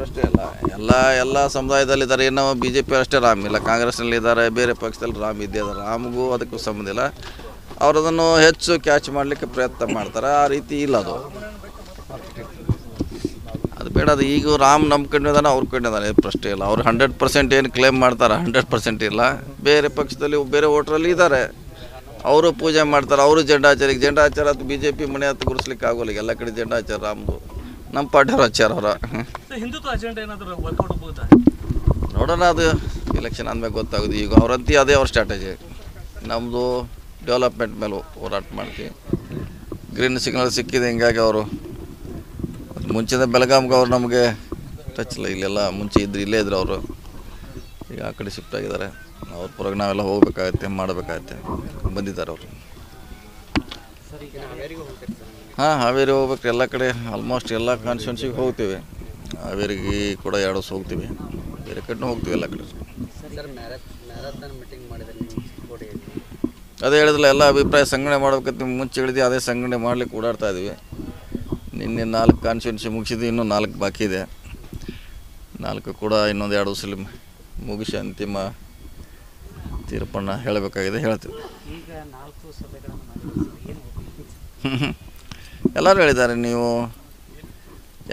ಅಷ್ಟೇ ಅಲ್ಲ, ಎಲ್ಲ ಸಮುದಾಯದಲ್ಲಿದ್ದಾರೆ. ಏನೋ ಬಿ ಜೆ ಪಿ ಅಷ್ಟೇ ರಾಮ್ ಇಲ್ಲ, ಕಾಂಗ್ರೆಸ್ನಲ್ಲಿದ್ದಾರೆ, ಬೇರೆ ಪಕ್ಷದಲ್ಲಿ ರಾಮ್ ಇದ್ದೇ ಇದ್ದಾರೆ. ರಾಮ್ಗೂ ಅದಕ್ಕೂ ಸಂಬಂಧ ಇಲ್ಲ. ಅವರು ಅದನ್ನು ಹೆಚ್ಚು ಕ್ಯಾಚ್ ಮಾಡಲಿಕ್ಕೆ ಪ್ರಯತ್ನ ಮಾಡ್ತಾರೆ. ಆ ರೀತಿ ಇಲ್ಲ ಅದು ಬೇಡ. ಅದು ಈಗ ರಾಮ್ ನಂಬ್ಕೊಂಡಿದ್ದಾನೆ, ಅವ್ರ ಕಂಡಿದ್ದಾನೆ, ಪ್ರಶ್ನೆ ಇಲ್ಲ. ಅವ್ರು 100% ಏನು ಕ್ಲೇಮ್ ಮಾಡ್ತಾರೆ, 100% ಇಲ್ಲ. ಬೇರೆ ಪಕ್ಷದಲ್ಲಿ ಬೇರೆ ವೋಟ್ರಲ್ಲಿ ಇದ್ದಾರೆ, ಅವರು ಪೂಜೆ ಮಾಡ್ತಾರೆ, ಅವರು ಜೆಂಡಾಚಾರ ಅದು ಬಿ ಜೆ ಪಿ ಮನೆ ಹತ್ತು ಗುಡಿಸ್ಲಿಕ್ಕೆ ಆಗೋಲ್ಲ. ಎಲ್ಲ ಕಡೆ ಜೆಂಡಾಚಾರ ರಾಮ್ದು, ನಮ್ಮ ಪಾರ್ಟಿಯವ್ರು ಆಚಾರ ಅವರ ಹಿಂದುತ್ವ ಅಜೆಂಡಾ ಏನಾದರೂ ವರ್ಕೌಟ್ ಆಗ್ಬೋದಾ ನೋಡೋಣ. ಅದು ಎಲೆಕ್ಷನ್ ಆದಮೇಲೆ ಗೊತ್ತಾಗೋದು. ಈಗ ಅವರಂತೂ ಅದೇ ಅವ್ರ ಸ್ಟ್ರಾಟಜಿ. ನಮ್ಮದು ಡೆವಲಪ್ಮೆಂಟ್ ಮೇಲೆ ಹೋರಾಟ ಮಾಡ್ತೀವಿ. ಗ್ರೀನ್ ಸಿಗ್ನಲ್ ಸಿಕ್ಕಿದೆ, ಹಿಂಗಾಗಿ ಅವರು ಮುಂಚೆನೇ ಬೆಳಗಾಮ್ಗೆ ಅವ್ರು ನಮಗೆ ಟಚ್ ಇಲ್ಲ. ಇಲ್ಲೆಲ್ಲ ಮುಂಚೆ ಇಲ್ಲೇ ಇದ್ರು ಅವರು. ಈಗ ಆ ಕಡೆ ಶಿಫ್ಟ್ ಆಗಿದ್ದಾರೆ. ಅವ್ರ ಪರವಾಗಿ ನಾವೆಲ್ಲ ಹೋಗ್ಬೇಕಾಗತ್ತೆ, ಮಾಡಬೇಕಾಗತ್ತೆ. ಬಂದಿದ್ದಾರೆ ಅವರು. ಹಾಂ, ಹಾವೇರಿ ಹೋಗ್ಬೇಕು. ಎಲ್ಲ ಕಡೆ ಆಲ್ಮೋಸ್ಟ್ ಎಲ್ಲ ಕಾನ್ಸ್ಟಿಟ್ಯೂನ್ಸಿಗೆ ಹೋಗ್ತೀವಿ. ಹಾವೇರಿಗೆ ಕೂಡ 2 ವರ್ಷ ಹೋಗ್ತೀವಿ, ಬೇರೆ ಕಡೆನೂ ಹೋಗ್ತೀವಿ ಎಲ್ಲ ಕಡೆ. ಅದೇ ಹೇಳಿದ್ರಲ್ಲ, ಎಲ್ಲ ಅಭಿಪ್ರಾಯ ಸಂಗ್ರಹಣೆ ಮಾಡ್ಬೇಕಂತ ಮುಂಚೆ ಹೇಳಿದ್ವಿ. ಅದೇ ಸಂಗ್ರಹಣೆ ಮಾಡ್ಲಿಕ್ಕೆ ಓಡಾಡ್ತಾ ಇದ್ವಿ. ನಿನ್ನೆ 4 ಕಾನ್ಸ್ಟಿಟ್ಯೂನ್ಸಿ ಮುಗಿಸಿದ್ವಿ, ಇನ್ನೂ 4 ಬಾಕಿ ಇದೆ. 4 ಕೂಡ ಇನ್ನೊಂದು 2 ವರ್ಷದಲ್ಲಿ ಮುಗಿಸಿ ಅಂತಿಮ ತೀರ್ಪನ್ನು ಹೇಳಬೇಕಾಗಿದೆ, ಹೇಳ್ತೀವಿ. ಎಲ್ಲರೂ ಹೇಳಿದ್ದಾರೆ, ನೀವು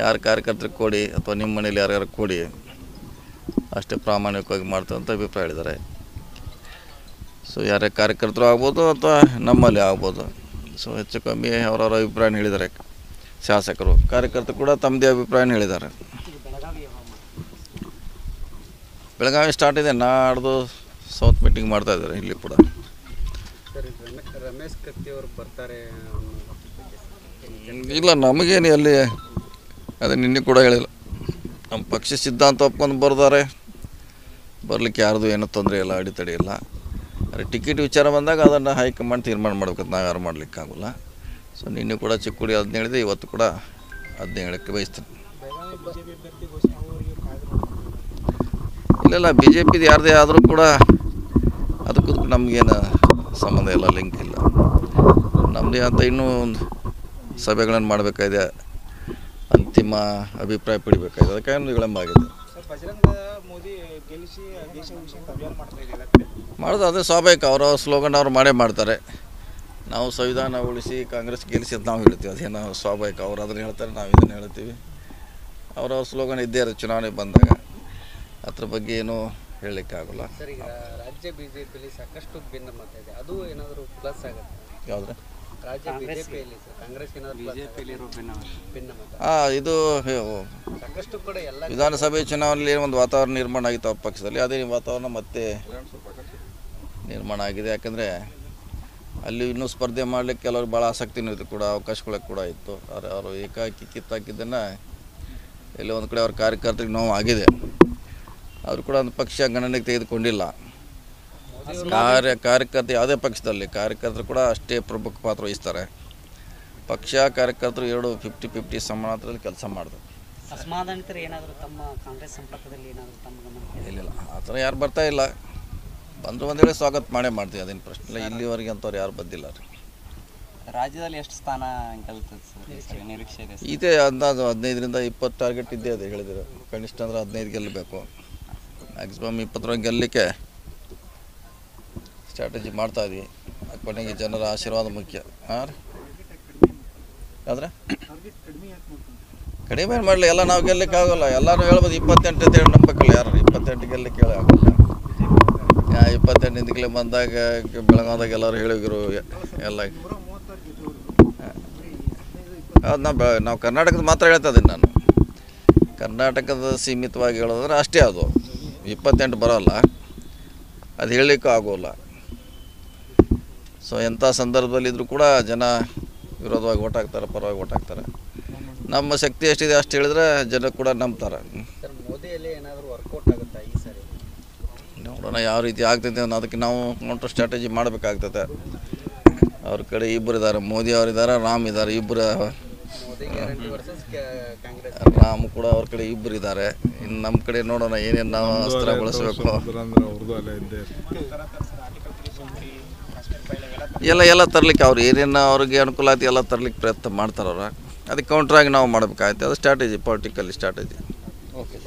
ಯಾರು ಕಾರ್ಯಕರ್ತರಿಗೆ ಕೊಡಿ ಅಥವಾ ನಿಮ್ಮ ಮನೇಲಿ ಯಾರ್ಯಾರು ಕೊಡಿ, ಅಷ್ಟೇ ಪ್ರಾಮಾಣಿಕವಾಗಿ ಮಾಡ್ತಾರೆ ಅಂತ ಅಭಿಪ್ರಾಯ ಹೇಳಿದ್ದಾರೆ. ಸೊ ಯಾರೇ ಕಾರ್ಯಕರ್ತರು ಆಗ್ಬೋದು ಅಥವಾ ನಮ್ಮಲ್ಲಿ ಆಗ್ಬೋದು. ಸೊ ಹೆಚ್ಚು ಕಮ್ಮಿ ಅವರವರ ಅಭಿಪ್ರಾಯನ ಹೇಳಿದ್ದಾರೆ ಶಾಸಕರು. ಕಾರ್ಯಕರ್ತರು ಕೂಡ ತಮ್ಮದೇ ಅಭಿಪ್ರಾಯನ ಹೇಳಿದ್ದಾರೆ. ಬೆಳಗಾವಿ ಸ್ಟಾರ್ಟ್ ಇದೆ, ನಾಡ್ದು ಸೌತ್ ಮೀಟಿಂಗ್ ಮಾಡ್ತಾ ಇದ್ದಾರೆ ಇಲ್ಲಿ ಕೂಡ. ರಮೇಶ್ ಕತ್ತಿ ಅವರು ಬರ್ತಾರೆ ಇಲ್ಲ, ನಮಗೇನು ಅಲ್ಲಿ ಅದೇ ನಿನ್ನೆ ಕೂಡ ಹೇಳಿಲ್ಲ. ನಮ್ಮ ಪಕ್ಷ ಸಿದ್ಧಾಂತ ಒಪ್ಕೊಂಡು ಬರ್ತಾರೆ, ಬರಲಿಕ್ಕೆ ಯಾರ್ದು ಏನೂ ತೊಂದರೆ ಇಲ್ಲ, ಅಡೆತಡೆ ಇಲ್ಲ. ಅದೇ ಟಿಕೆಟ್ ವಿಚಾರ ಬಂದಾಗ ಅದನ್ನು ಹೈಕಮಾಂಡ್ ತೀರ್ಮಾನ ಮಾಡ್ಬೇಕಂತ ನಾವು ಯಾರು ಮಾಡಲಿಕ್ಕಾಗೋಲ್ಲ. ಸೊ ನಿನ್ನೆ ಕೂಡ ಚಿಕ್ಕೋಡಿ 15 ಹೇಳಿದೆ, ಇವತ್ತು ಕೂಡ 15 ಹೇಳೋಕ್ಕೆ ಬಯಸ್ತೀನಿ. ಇಲ್ಲ, ಬಿ ಜೆ ಪಿದು ಯಾರದೇ ಆದರೂ ಕೂಡ ಅದಕ್ಕೂ ನಮಗೇನು ಸಂಬಂಧ ಇಲ್ಲ, ಲಿಂಕ್ ಇಲ್ಲ. ನಮ್ಮದೇ ಅಂತ ಇನ್ನೂ ಒಂದು ಸಭೆಗಳನ್ನು ಮಾಡಬೇಕಾಗಿದೆ, ಅಂತಿಮ ಅಭಿಪ್ರಾಯ ಪಡಿಬೇಕಾಗಿದೆ. ಅದಕ್ಕೆ ವಿಳಂಬ ಆಗಿದೆ. ಮಾಡೋದು ಅದೇ ಸ್ವಾಭಾವಿಕ. ಅವರ ಸ್ಲೋಗನ್ ಅವ್ರು ಮಾಡೇ ಮಾಡ್ತಾರೆ. ನಾವು ಸಂವಿಧಾನ ಉಳಿಸಿ ಕಾಂಗ್ರೆಸ್ ಗೆಲ್ಲಿಸಿ ಅಂತ ನಾವು ಹೇಳ್ತೀವಿ, ಅದೇನೋ ಸ್ವಾಭಾವಿಕ. ಅವ್ರು ಅದನ್ನು ಹೇಳ್ತಾರೆ, ನಾವು ಇದನ್ನು ಹೇಳ್ತೀವಿ. ಅವರ ಸ್ಲೋಗನ್ ಇದ್ದೇ ಇರೋದು ಚುನಾವಣೆ ಬಂದಾಗ. ಅದ್ರ ಬಗ್ಗೆ ಏನೂ ಹೇಳಲಿಕ್ಕಾಗಲ್ಲ. ಸರ್, ಈಗ ರಾಜ್ಯ ಬಿಜೆಪಿಯಲ್ಲಿ ಸಾಕಷ್ಟು ಭಿನ್ನಮತ ಇದೆ, ಅದು ಏನಾದರೂ ಪ್ಲಸ್ ಆಗುತ್ತೆ? ಯಾವುದ್ರೆ ರಾಜ್ಯ ಬಿಜೆಪಿಯಲ್ಲಿ ಕಾಂಗ್ರೆಸ್ ಭಿನ್ನಮತ ಇದು ಸಾಕಷ್ಟು ಕೂಡ ಎಲ್ಲ ವಿಧಾನಸಭೆ ಚುನಾವಣೆಯಲ್ಲಿ ಒಂದು ವಾತಾವರಣ ನಿರ್ಮಾಣ ಆಗಿತ್ತು ಅವ್ರ ಪಕ್ಷದಲ್ಲಿ. ಅದೇ ವಾತಾವರಣ ಮತ್ತೆ ನಿರ್ಮಾಣ ಆಗಿದೆ. ಯಾಕಂದರೆ ಅಲ್ಲಿ ಇನ್ನೂ ಸ್ಪರ್ಧೆ ಮಾಡಲಿಕ್ಕೆ ಕೆಲವರು ಭಾಳ ಆಸಕ್ತಿನೂ ಇತ್ತು, ಕೂಡ ಅವಕಾಶಗಳು ಕೂಡ ಇತ್ತು. ಆದರೆ ಅವರು ಏಕಾಕಿ ಕಿತ್ತಾಕಿದ್ದನ್ನು ಎಲ್ಲೋ ಒಂದು ಕಡೆ ಅವ್ರ ಕಾರ್ಯಕರ್ತರಿಗೆ ನೋವು ಆಗಿದೆ. ಅವರು ಕೂಡ ಒಂದು ಪಕ್ಷ ಗಣನೆಗೆ ತೆಗೆದುಕೊಂಡಿಲ್ಲ. ಕಾರ್ಯಕರ್ತ ಯಾವುದೇ ಪಕ್ಷದಲ್ಲಿ ಕಾರ್ಯಕರ್ತರು ಕೂಡ ಅಷ್ಟೇ ಪ್ರಮುಖ ಪಾತ್ರ ವಹಿಸ್ತಾರೆ. ಪಕ್ಷ ಕಾರ್ಯಕರ್ತರು 2 50-50 ಸಮಾನಾಂತರದಲ್ಲಿ ಕೆಲಸ ಮಾಡಿದ್ರು. ಅಸಮಾಧಾನಿತರು ಏನಾದರೂ ತಮ್ಮ ಕಾಂಗ್ರೆಸ್ ಸಂಪರ್ಕದಲ್ಲಿ ಏನಾದರೂ ತಮ್ಮ ಗಮನ ಇಲ್ಲ, ಆ ಥರ ಯಾರು ಬರ್ತಾ ಇಲ್ಲ. ಬಂದರು ಒಂದೇಳೆ ಸ್ವಾಗತ ಮಾಡೇ ಮಾಡ್ತೀವಿ, ಅದೇನು ಪ್ರಶ್ನೆ ಇಲ್ಲ. ಇಲ್ಲಿವರೆಗೆ ಅಂಥವ್ರು ಯಾರು ಬಂದಿಲ್ಲ ರೀ. ರಾಜ್ಯದಲ್ಲಿ ಎಷ್ಟು ಸ್ಥಾನ ಗೆಲ್ತದೆ ಸರ್ ನಿರೀಕ್ಷೆ ಇದೆ? ಇದೆ, ಅಂದಾಜು 15ರಿಂದ 20 ಟಾರ್ಗೆಟ್ ಇದ್ದೇ ಇದೆ ಹೇಳಿದ್ರು. ಕನಿಷ್ಠ ಅಂದರೆ 15 ಗೆಲ್ಲಬೇಕು, ಮ್ಯಾಕ್ಸಿಮಮ್ 20 ಗೆಲ್ಲಲಿಕ್ಕೆ ಸ್ಟ್ರಾಟಜಿ ಮಾಡ್ತಾಯಿದ್ವಿ. ಕೊನೆಗೆ ಜನರ ಆಶೀರ್ವಾದ ಮುಖ್ಯ. ಹಾಂ ರೀ, ಆದರೆ ಕಡಿಮೆ ಏನು ಮಾಡಲಿ, ಎಲ್ಲ ನಾವು ಗೆಲ್ಲಕ್ಕೆ ಆಗೋಲ್ಲ. ಎಲ್ಲರೂ ಹೇಳ್ಬೋದು 28 ಅಂತ ಹೇಳಿ ನಂಬಕ್ಕಲ್ಲ ಯಾರು. 28 ಗೆಲ್ಲಕ್ಕೆ ಆಗೋಲ್ಲ. 28 ಹಿಂದಕ್ಕೆ ಬಂದಾಗ ಬೆಳಗಾವದಾಗ ಎಲ್ಲರೂ ಹೇಳಿದ್ರು ಎಲ್ಲ. ಅದು ನಾವು ಕರ್ನಾಟಕದ ಮಾತ್ರ ಹೇಳ್ತಾ ಇದ್ದೀನಿ ನಾನು. ಕರ್ನಾಟಕದ ಸೀಮಿತವಾಗಿ ಹೇಳೋದ್ರೆ ಅಷ್ಟೇ. ಅದು 28 ಬರೋಲ್ಲ, ಅದು ಹೇಳಲಿಕ್ಕೂ ಆಗೋಲ್ಲ. ಸೊ ಎಂಥ ಸಂದರ್ಭದಲ್ಲಿದ್ದರೂ ಕೂಡ ಜನ ವಿರೋಧವಾಗಿ ಓಟ್ ಹಾಕ್ತಾರೆ, ಪರವಾಗಿ ಓಟ್ ಹಾಕ್ತಾರೆ. ನಮ್ಮ ಶಕ್ತಿ ಎಷ್ಟಿದೆ ಅಷ್ಟು ಹೇಳಿದ್ರೆ ಜನ ಕೂಡ ನಂಬ್ತಾರೆ. ಮೋದಿಯಲ್ಲಿ ಏನಾದರೂ ವರ್ಕೌಟ್ ಆಗುತ್ತಾ ಈ ಸರಿ? ನೋಡೋಣ ಯಾವ ರೀತಿ ಆಗ್ತೈತೆ ಅನ್ನೋ. ಅದಕ್ಕೆ ನಾವು ಕೌಂಟರ್ ಸ್ಟ್ರಾಟಜಿ ಮಾಡಬೇಕಾಗ್ತದೆ. ಅವ್ರ ಕಡೆ ಇಬ್ಬರು ಇದ್ದಾರೆ, ಮೋದಿ ಅವರಿದ್ದಾರೆ, ರಾಮ್ ಇದ್ದಾರೆ. ಇಬ್ಬರು ರಾಮ್ ಕೂಡ ಅವ್ರ ಕಡೆ ಇಬ್ಬರು ಇದ್ದಾರೆ. ಇನ್ನು ನಮ್ಮ ಕಡೆ ನೋಡೋಣ ಏನೇನು ನಾವು ಅಸ್ತ್ರ ಬಳಸಬೇಕು. ಎಲ್ಲ ತರಲಿಕ್ಕೆ ಅವ್ರು ಏನೇನು ಅವ್ರಿಗೆ ಅನುಕೂಲ ಆಯ್ತು ಎಲ್ಲ ತರಲಿಕ್ಕೆ ಪ್ರಯತ್ನ ಮಾಡ್ತಾರೆ ಅವ್ರು. ಅದಕ್ಕೆ ಕೌಂಟ್ರಾಗಿ ನಾವು ಮಾಡಬೇಕಾಗುತ್ತೆ. ಅದು ಸ್ಟ್ರಾಟಜಿ, ಪೊಲಿಟಿಕಲ್ ಸ್ಟ್ರಾಟಜಿ. ಓಕೆ